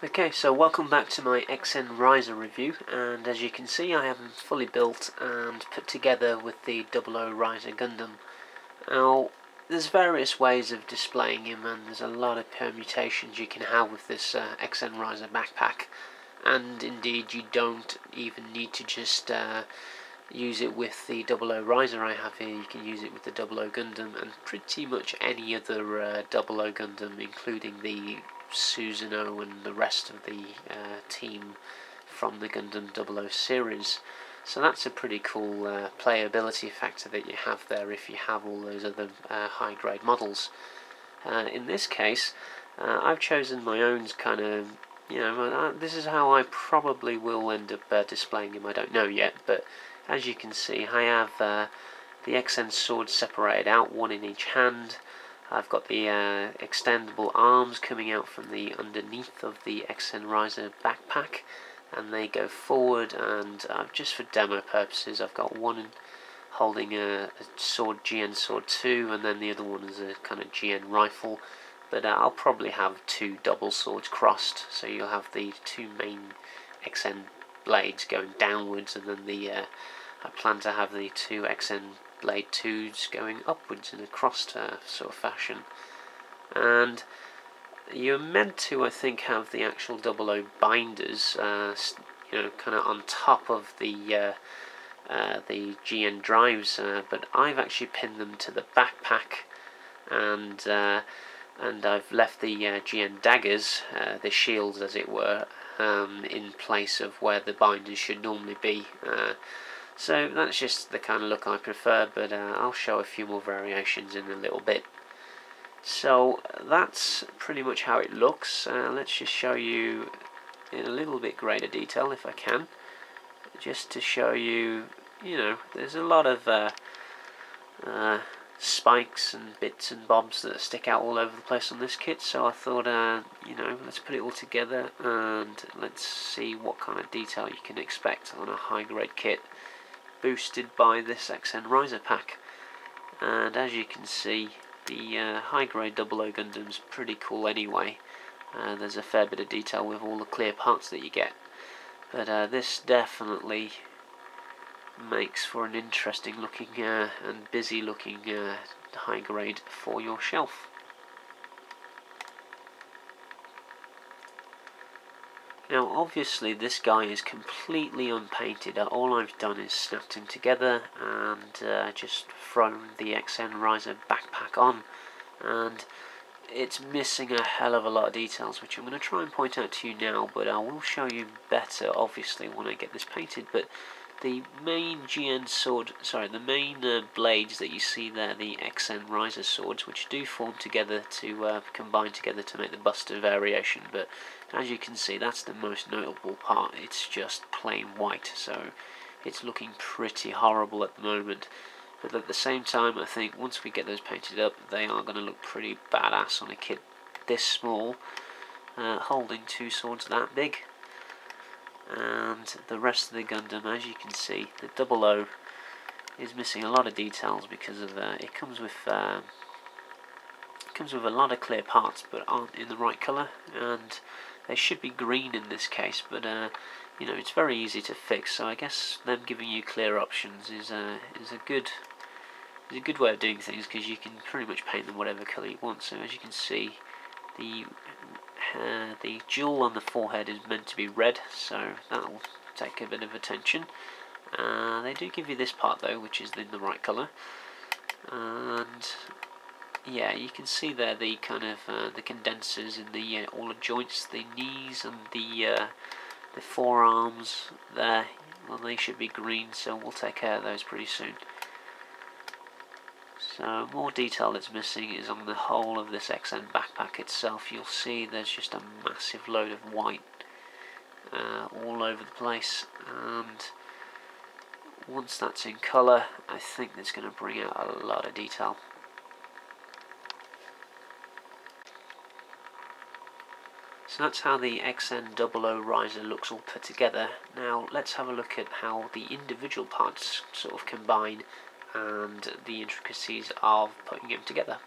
Okay, so welcome back to my XN Riser review, and as you can see I have him fully built and put together with the 00 Riser Gundam. Now, there's various ways of displaying him, and there's a lot of permutations you can have with this XN Riser backpack, and indeed you don't even need to just use it with the 00 Riser I have here. You can use it with the 00 Gundam and pretty much any other 00 Gundam, including the Susanoo and the rest of the team from the Gundam 00 series. So that's a pretty cool playability factor that you have there if you have all those other high grade models. In this case, I've chosen my own kind of, this is how I probably will end up displaying him. I don't know yet, but as you can see, I have the XN sword separated out, one in each hand. I've got the extendable arms coming out from the underneath of the XN Riser backpack, and they go forward, and just for demo purposes I've got one holding a sword, GN Sword 2, and then the other one is a kind of GN rifle, but I'll probably have two double swords crossed, so you'll have the two main XN blades going downwards, and then I plan to have the two XN Blade 2s going upwards in a crossed sort of fashion. And you're meant to, I think, have the actual 00 binders, kind of on top of the GN drives, but I've actually pinned them to the backpack, and I've left the GN daggers, the shields as it were, in place of where the binders should normally be. So that's just the kind of look I prefer, but I'll show a few more variations in a little bit. So that's pretty much how it looks. Let's just show you in a little bit greater detail if I can, just to show you, there's a lot of spikes and bits and bobs that stick out all over the place on this kit, so I thought, let's put it all together and let's see what kind of detail you can expect on a high grade kit boosted by this XN Riser pack. And as you can see, the high grade 00 Gundam's pretty cool anyway. There's a fair bit of detail with all the clear parts that you get, but this definitely makes for an interesting looking and busy looking high grade for your shelf. Now obviously this guy is completely unpainted. All I've done is snapped him together and just thrown the XN Riser backpack on, and it's missing a hell of a lot of details, which I'm going to try and point out to you now, but I will show you better obviously when I get this painted. But the main GN sword, the main blades that you see there, the XN Riser swords, which do form together to combine together to make the Buster variation, but as you can see, that's the most notable part. It's just plain white, so it's looking pretty horrible at the moment. But at the same time, I think once we get those painted up, they are going to look pretty badass on a kit this small, holding two swords that big. And the rest of the Gundam, as you can see, the 00 is missing a lot of details because of it comes with a lot of clear parts, but aren't in the right colour, and they should be green in this case. But it's very easy to fix. So I guess them giving you clear options is a good way of doing things, because you can pretty much paint them whatever colour you want. So as you can see, the jewel on the forehead is meant to be red, so that'll take a bit of attention. They do give you this part though, which is in the right colour, and yeah, you can see there the kind of the condensers in the all the joints, the knees and the forearms there. Well, they should be green, so we'll take care of those pretty soon. So more detail that's missing is on the whole of this XN backpack itself. You'll see there's just a massive load of white all over the place, and once that's in colour, I think that's going to bring out a lot of detail. So that's how the XN 00 Riser looks all put together. Now let's have a look at how the individual parts sort of combine and the intricacies of putting them together.